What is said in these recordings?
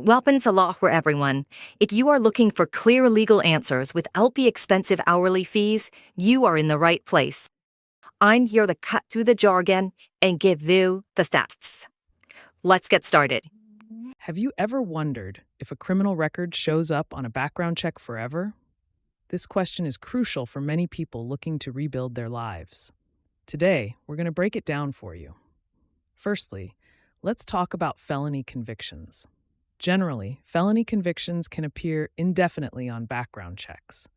Welcome to Law for Everyone. If you are looking for clear legal answers without the expensive hourly fees, you are in the right place. I'm here to cut through the jargon and give you the facts. Let's get started. Have you ever wondered if a criminal record shows up on a background check forever? This question is crucial for many people looking to rebuild their lives. Today, we're going to break it down for you. Firstly, let's talk about felony convictions. Generally, felony convictions can appear indefinitely on background checks.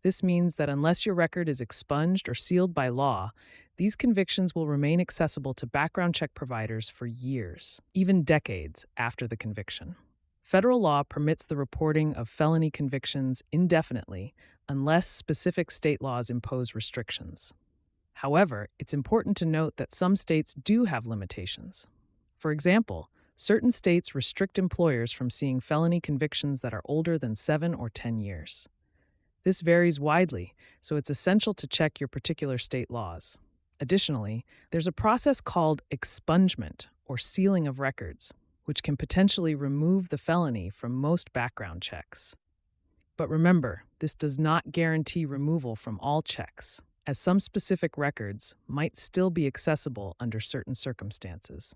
This means that unless your record is expunged or sealed by law, these convictions will remain accessible to background check providers for years, even decades after the conviction. Federal law permits the reporting of felony convictions indefinitely unless specific state laws impose restrictions. However, it's important to note that some states do have limitations. For example, certain states restrict employers from seeing felony convictions that are older than 7 or 10 years. This varies widely, so it's essential to check your particular state laws. Additionally, there's a process called expungement, or sealing of records, which can potentially remove the felony from most background checks. But remember, this does not guarantee removal from all checks, as some specific records might still be accessible under certain circumstances.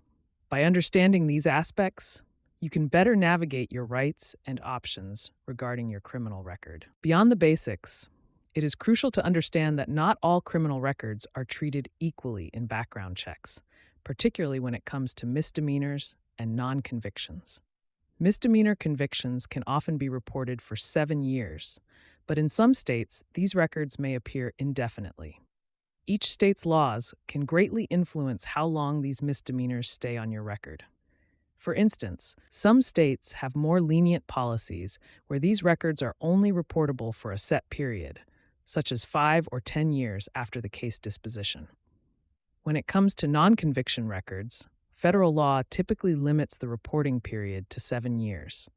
By understanding these aspects, you can better navigate your rights and options regarding your criminal record. Beyond the basics, it is crucial to understand that not all criminal records are treated equally in background checks, particularly when it comes to misdemeanors and non-convictions. Misdemeanor convictions can often be reported for 7 years, but in some states, these records may appear indefinitely. Each state's laws can greatly influence how long these misdemeanors stay on your record. For instance, some states have more lenient policies where these records are only reportable for a set period, such as 5 or 10 years after the case disposition. When it comes to non-conviction records, federal law typically limits the reporting period to 7 years.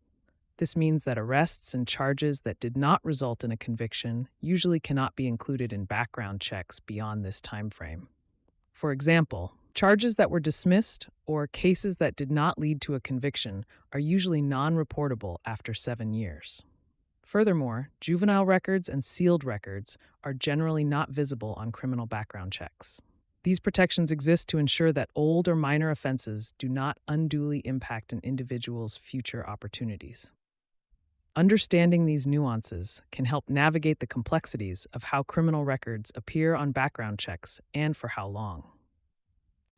This means that arrests and charges that did not result in a conviction usually cannot be included in background checks beyond this time frame. For example, charges that were dismissed or cases that did not lead to a conviction are usually non-reportable after 7 years. Furthermore, juvenile records and sealed records are generally not visible on criminal background checks. These protections exist to ensure that old or minor offenses do not unduly impact an individual's future opportunities. Understanding these nuances can help navigate the complexities of how criminal records appear on background checks and for how long.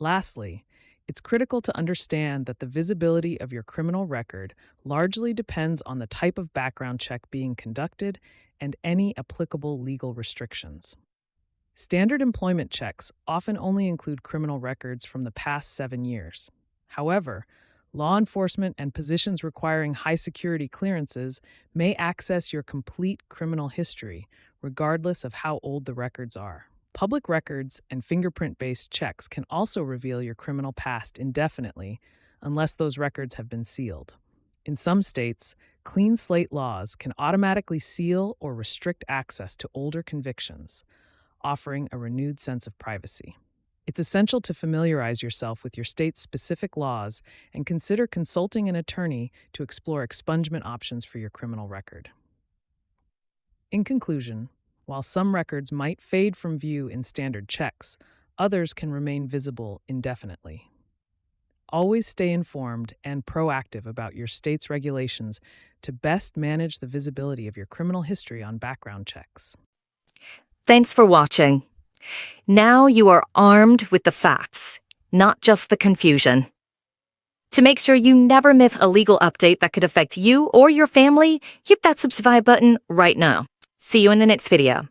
Lastly, it's critical to understand that the visibility of your criminal record largely depends on the type of background check being conducted and any applicable legal restrictions. Standard employment checks often only include criminal records from the past 7 years. However, law enforcement and positions requiring high-security clearances may access your complete criminal history, regardless of how old the records are. Public records and fingerprint-based checks can also reveal your criminal past indefinitely, unless those records have been sealed. In some states, clean slate laws can automatically seal or restrict access to older convictions, offering a renewed sense of privacy. It's essential to familiarize yourself with your state's specific laws and consider consulting an attorney to explore expungement options for your criminal record. In conclusion, while some records might fade from view in standard checks, others can remain visible indefinitely. Always stay informed and proactive about your state's regulations to best manage the visibility of your criminal history on background checks. Thanks for watching. Now you are armed with the facts, not just the confusion. To make sure you never miss a legal update that could affect you or your family, hit that subscribe button right now. See you in the next video.